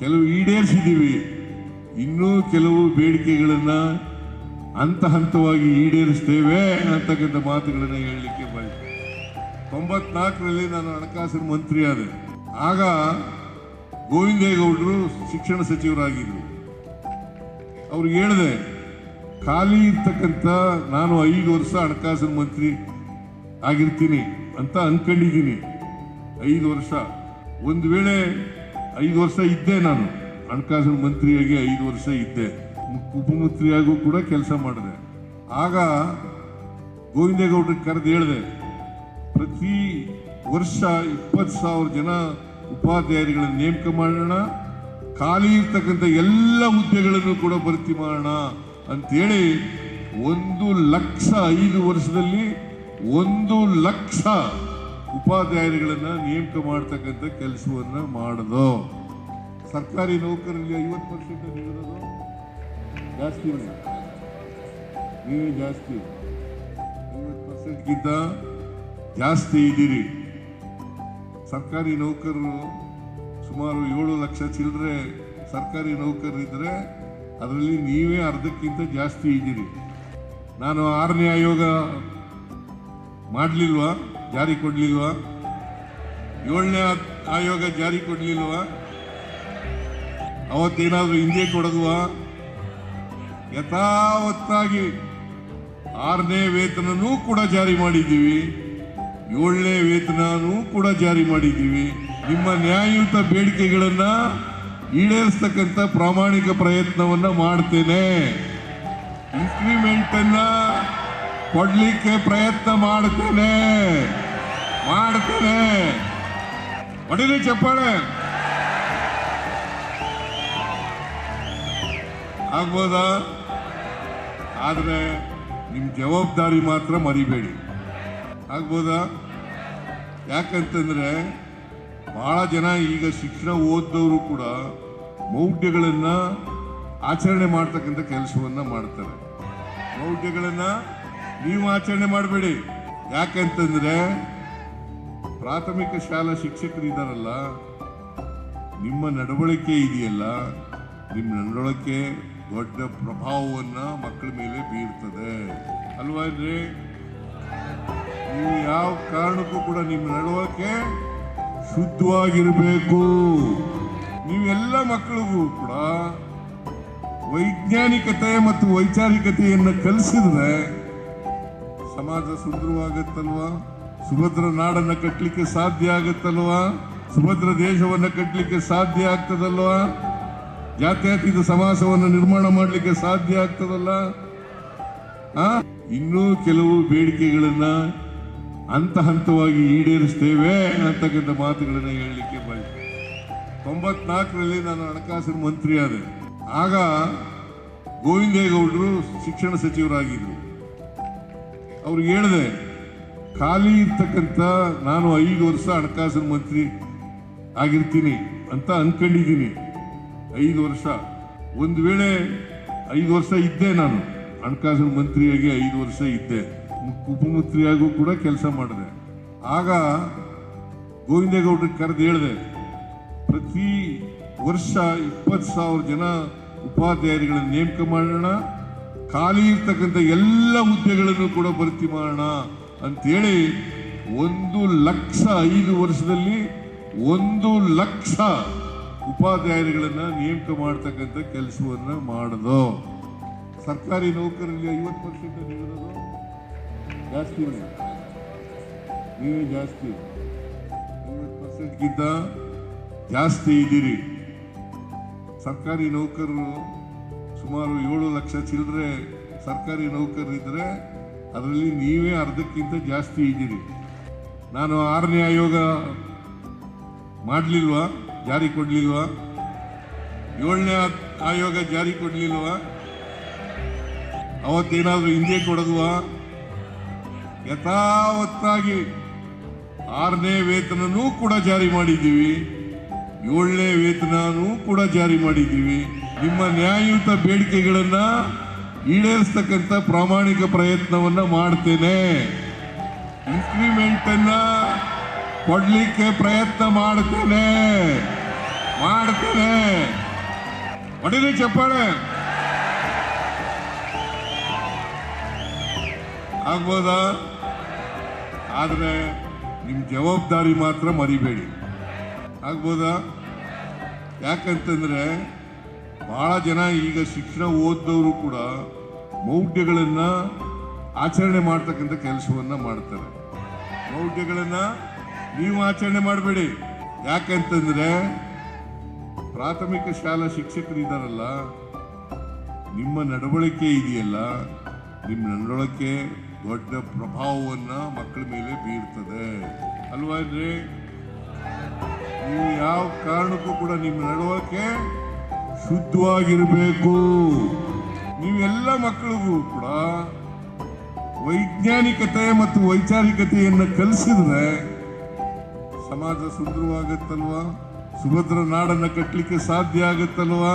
ಕೆಲವು ಈಡೇರಿಸಿದ್ದೀವಿ, ಇನ್ನೂ ಕೆಲವು ಬೇಡಿಕೆಗಳನ್ನ ಹಂತ ಹಂತವಾಗಿ ಈಡೇರಿಸ್ತೇವೆ ಅಂತಕ್ಕಂಥ ಮಾತುಗಳನ್ನು ಹೇಳಲಿಕ್ಕೆ ಬಯಸ್ತೇನೆ. 94ರಲ್ಲಿ ನಾನು ಹಣಕಾಸಿನ ಮಂತ್ರಿ ಆದೆ. ಆಗ ಗೋವಿಂದೇಗೌಡರು ಶಿಕ್ಷಣ ಸಚಿವರಾಗಿದ್ದರು. ಅವ್ರಿಗೆ ಹೇಳಿದೆ, ಖಾಲಿ ಇರ್ತಕ್ಕಂಥ ನಾನು 5 ವರ್ಷ ಹಣಕಾಸಿನ ಮಂತ್ರಿ ಆಗಿರ್ತೀನಿ ಅಂತ ಅನ್ಕೊಂಡಿದ್ದೀನಿ. 5 ವರ್ಷ, ಒಂದು ವೇಳೆ 5 ವರ್ಷ ಇದ್ದೆ, ನಾನು ಹಣಕಾಸಿನ ಮಂತ್ರಿಯಾಗಿ 5 ವರ್ಷ ಇದ್ದೆ, ಉಪಮಂತ್ರಿಯಾಗೂ ಕೂಡ ಕೆಲಸ ಮಾಡಿದೆ. ಆಗ ಗೋವಿಂದೇಗೌಡರಿಗೆ ಕರೆದು ಹೇಳಿದೆ, ಪ್ರತಿ ವರ್ಷ 20,000 ಜನ ಉಪಾಧ್ಯಾಯರುಗಳನ್ನು ನೇಮಕ ಮಾಡೋಣ, ಖಾಲಿ ಇರ್ತಕ್ಕಂಥ ಎಲ್ಲ ಹುದ್ದೆಗಳನ್ನು ಕೂಡ ಭರ್ತಿ ಮಾಡೋಣ ಅಂತೇಳಿ 1 ಲಕ್ಷ 5 ವರ್ಷದಲ್ಲಿ 1 ಲಕ್ಷ ಉಪಾಧ್ಯಾಯರುಗಳನ್ನ ನೇಮಕ ಮಾಡ್ತಕ್ಕಂಥ ಕೆಲಸವನ್ನ ಮಾಡೋದು. ಸರ್ಕಾರಿ ನೌಕರರಲ್ಲಿ 50% ನೀಡೋದು ಜಾಸ್ತಿ, ನೀವೇ ಜಾಸ್ತಿ, 50%ಗಿಂತ ಜಾಸ್ತಿ ಇದ್ದೀರಿ. ಸರ್ಕಾರಿ ನೌಕರರು ಸುಮಾರು 7 ಲಕ್ಷ ಚಿಲ್ಲರೆ ಸರ್ಕಾರಿ ನೌಕರರಿದ್ದರೆ ಅದರಲ್ಲಿ ನೀವೇ ಅರ್ಧಕ್ಕಿಂತ ಜಾಸ್ತಿ ಇದ್ದೀರಿ. ನಾನು 6ನೇ ಆಯೋಗ ಮಾಡಲಿಲ್ವಾ, ಜಾರಿ ಕೊಡಲಿಲ್ವಾ? 7ನೇ ಆಯೋಗ ಜಾರಿ ಕೊಡಲಿಲ್ವಾ? ಅವತ್ತೇನಾದರೂ ಹಿಂದೆ ಕೊಡದ್ವಾ? ಯಥಾವತ್ತಾಗಿ 6ನೇ ವೇತನನೂ ಕೂಡ ಜಾರಿ ಮಾಡಿದ್ದೀವಿ, 7ನೇ ವೇತನನೂ ಕೂಡ ಜಾರಿ ಮಾಡಿದ್ದೀವಿ. ನಿಮ್ಮ ನ್ಯಾಯಯುತ ಬೇಡಿಕೆಗಳನ್ನ ಈಡೇರಿಸ್ತಕ್ಕಂಥ ಪ್ರಾಮಾಣಿಕ ಪ್ರಯತ್ನವನ್ನ ಮಾಡ್ತೇನೆ. ಇನ್ಕ್ರಿಮೆಂಟ್ ಅನ್ನ ಕೊಡ್ಲಿಕ್ಕೆ ಪ್ರಯತ್ನ ಮಾಡ್ತೇನೆ. ಹೊಡಿರಿ ಚಪ್ಪಾಳೆ. ಆಗ್ಬೋದಾ? ಆದ್ರೆ ನಿಮ್ ಜವಾಬ್ದಾರಿ ಮಾತ್ರ ಮರಿಬೇಡಿ. ಆಗ್ಬೋದಾ? ಯಾಕಂತಂದ್ರೆ ಬಹಳ ಜನ ಈಗ ಶಿಕ್ಷಣ ಓದ್ದವರು ಕೂಡ ಮೌಢ್ಯಗಳನ್ನ ಆಚರಣೆ ಮಾಡ್ತಕ್ಕಂಥ ಕೆಲಸವನ್ನ ಮಾಡ್ತಾರೆ. ಮೌಢ್ಯಗಳನ್ನ ನೀವು ಆಚರಣೆ ಮಾಡಬೇಡಿ. ಯಾಕಂತಂದ್ರೆ ಪ್ರಾಥಮಿಕ ಶಾಲಾ ಶಿಕ್ಷಕರಿದ್ದಾರಲ್ಲ, ನಿಮ್ಮ ನಡವಳಿಕೆ ಇದೆಯಲ್ಲ, ನಿಮ್ಮ ನಡವಳಿಕೆ ದೊಡ್ಡ ಪ್ರಭಾವವನ್ನ ಮಕ್ಕಳ ಮೇಲೆ ಬೀರ್ತದೆ ಅಲ್ವಾ? ಅಂದ್ರೆ ನೀವು ಯಾವ ಕಾರಣಕ್ಕೂ ಕೂಡ ನಿಮ್ಮ ನಡವಳಿಕೆ ಶುದ್ಧವಾಗಿರಬೇಕು. ನೀವೆಲ್ಲ ಮಕ್ಕಳಿಗೂ ಕೂಡ ವೈಜ್ಞಾನಿಕತೆ ಮತ್ತು ವೈಚಾರಿಕತೆಯನ್ನು ಕಲಿಸಿದ್ರೆ ಸಮಾಜ ಸುಂದರವಾಗತ್ತಲ್ವಾ? ಸುಭದ್ರ ನಾಡನ್ನ ಕಟ್ಟಲಿಕ್ಕೆ ಸಾಧ್ಯ ಆಗತ್ತಲ್ವಾ? ಸುಭದ್ರ ದೇಶವನ್ನ ಕಟ್ಟಲಿಕ್ಕೆ ಸಾಧ್ಯ ಆಗ್ತದಲ್ವಾ? ಜಾತ್ಯತೀತ ಸಮಾಜವನ್ನು ನಿರ್ಮಾಣ ಮಾಡಲಿಕ್ಕೆ ಸಾಧ್ಯ ಆಗ್ತದಲ್ಲ? ಇನ್ನೂ ಕೆಲವು ಬೇಡಿಕೆಗಳನ್ನ ಹಂತ ಹಂತವಾಗಿ ಈಡೇರಿಸ್ತೇವೆ ಅಂತಕ್ಕಂಥ ಮಾತುಗಳನ್ನು ಹೇಳಲಿಕ್ಕೆ ಬಯಸ್ತೇನೆ. 94ರಲ್ಲಿ ನಾನು ಹಣಕಾಸಿನ ಮಂತ್ರಿ ಆದೆ. ಆಗ ಗೋವಿಂದೇಗೌಡರು ಶಿಕ್ಷಣ ಸಚಿವರಾಗಿದ್ದರು. ಅವ್ರಿಗೆ ಹೇಳಿದೆ, ಖಾಲಿ ಇರ್ತಕ್ಕಂಥ ನಾನು 5 ವರ್ಷ ಹಣಕಾಸಿನ ಮಂತ್ರಿ ಆಗಿರ್ತೀನಿ ಅಂತ ಅನ್ಕೊಂಡಿದ್ದೀನಿ. 5 ವರ್ಷ, ಒಂದು ವೇಳೆ 5 ವರ್ಷ ಇದ್ದೆ, ನಾನು ಹಣಕಾಸಿನ ಮಂತ್ರಿಯಾಗಿ 5 ವರ್ಷ ಇದ್ದೆ, ಉಪಮಂತ್ರಿಯಾಗೂ ಕೂಡ ಕೆಲಸ ಮಾಡಿದೆ. ಆಗ ಗೋವಿಂದೇಗೌಡರಿಗೆ ಕರೆದು ಹೇಳಿದೆ, ಪ್ರತಿ ವರ್ಷ 20,000 ಜನ ಉಪಾಧ್ಯಾಯರುಗಳನ್ನು ನೇಮಕ ಮಾಡೋಣ, ಖಾಲಿ ಇರ್ತಕ್ಕಂಥ ಎಲ್ಲ ಹುದ್ದೆಗಳನ್ನು ಕೂಡ ಭರ್ತಿ ಮಾಡೋಣ ಅಂತೇಳಿ 1 ಲಕ್ಷ 5 ವರ್ಷದಲ್ಲಿ 1 ಲಕ್ಷ ಉಪಾಧ್ಯಾಯರುಗಳನ್ನ ನೇಮಕ ಮಾಡ್ತಕ್ಕಂಥ ಕೆಲಸವನ್ನ ಮಾಡೋದು. ಸರ್ಕಾರಿ ನೌಕರರಲ್ಲಿ 50% ನೀಡೋದು ಜಾಸ್ತಿ, ನೀವೇ ಜಾಸ್ತಿ, 50%ಗಿಂತ ಜಾಸ್ತಿ ಇದ್ದೀರಿ. ಸರ್ಕಾರಿ ನೌಕರರು ಸುಮಾರು 7 ಲಕ್ಷ ಚಿಲ್ಲರೆ ಸರ್ಕಾರಿ ನೌಕರರಿದ್ದರೆ ಅದರಲ್ಲಿ ನೀವೇ ಅರ್ಧಕ್ಕಿಂತ ಜಾಸ್ತಿ ಇದ್ದೀರಿ. ನಾನು 6ನೇ ಆಯೋಗ ಮಾಡಲಿಲ್ವಾ, ಜಾರಿ ಕೊಡಲಿಲ್ವಾ? 7ನೇ ಆಯೋಗ ಜಾರಿ ಕೊಡಲಿಲ್ವಾ? ಅವತ್ತೇನಾದರೂ ಹಿಂದೆ ಕೊಡದ್ವಾ? ಯಥಾವತ್ತಾಗಿ 6ನೇ ವೇತನನೂ ಕೂಡ ಜಾರಿ ಮಾಡಿದ್ದೀವಿ, 7ನೇ ವೇತನನೂ ಕೂಡ ಜಾರಿ ಮಾಡಿದ್ದೀವಿ. ನಿಮ್ಮ ನ್ಯಾಯಯುತ ಬೇಡಿಕೆಗಳನ್ನ ಈಡೇರಿಸ್ತಕ್ಕಂಥ ಪ್ರಾಮಾಣಿಕ ಪ್ರಯತ್ನವನ್ನ ಮಾಡ್ತೇನೆ. ಇನ್ಕ್ರಿಮೆಂಟ್ ಅನ್ನ ಕೊಡ್ಲಿಕ್ಕೆ ಪ್ರಯತ್ನ ಮಾಡ್ತೇನೆ. ಮಾಡ್ತೇನೆ. ಹೊಡಿಲಿ ಚಪ್ಪಾಳೆ. ಆಗ್ಬೋದಾ? ಆದ್ರೆ ನಿಮ್ ಜವಾಬ್ದಾರಿ ಮಾತ್ರ ಮರಿಬೇಡಿ. ಆಗ್ಬೋದಾ? ಯಾಕಂತಂದ್ರೆ ಬಹಳ ಜನ ಈಗ ಶಿಕ್ಷಣ ಓದಿದವರು ಕೂಡ ಮೌಢ್ಯಗಳನ್ನ ಆಚರಣೆ ಮಾಡ್ತಕ್ಕಂಥ ಕೆಲಸವನ್ನ ಮಾಡ್ತಾರೆ. ಮೌಢ್ಯಗಳನ್ನ ನೀವು ಆಚರಣೆ ಮಾಡಬೇಡಿ. ಯಾಕಂತಂದ್ರೆ ಪ್ರಾಥಮಿಕ ಶಾಲಾ ಶಿಕ್ಷಕರಿದ್ದಾರಲ್ಲ, ನಿಮ್ಮ ನಡವಳಿಕೆ ಇದೆಯಲ್ಲ, ನಿಮ್ಮ ನಡವಳಿಕೆ ದೊಡ್ಡ ಪ್ರಭಾವವನ್ನ ಮಕ್ಕಳ ಮೇಲೆ ಬೀರ್ತದೆ ಅಲ್ವಾ? ನೀವು ಯಾವ ಕಾರಣಕ್ಕೂ ಕೂಡ ನಿಮ್ಮ ನಡವಳಿಕೆ ಶುದ್ಧವಾಗಿರಬೇಕು. ನೀವೆಲ್ಲ ಮಕ್ಕಳಿಗೂ ಕೂಡ ವೈಜ್ಞಾನಿಕತೆ ಮತ್ತು ವೈಚಾರಿಕತೆಯನ್ನು ಕಲಿಸಿದ್ರೆ ಸಮಾಜ ಸುಂದರವಾಗತ್ತಲ್ವಾ? ಸುಭದ್ರ ನಾಡನ್ನ ಕಟ್ಟಲಿಕ್ಕೆ ಸಾಧ್ಯ ಆಗತ್ತಲ್ವಾ?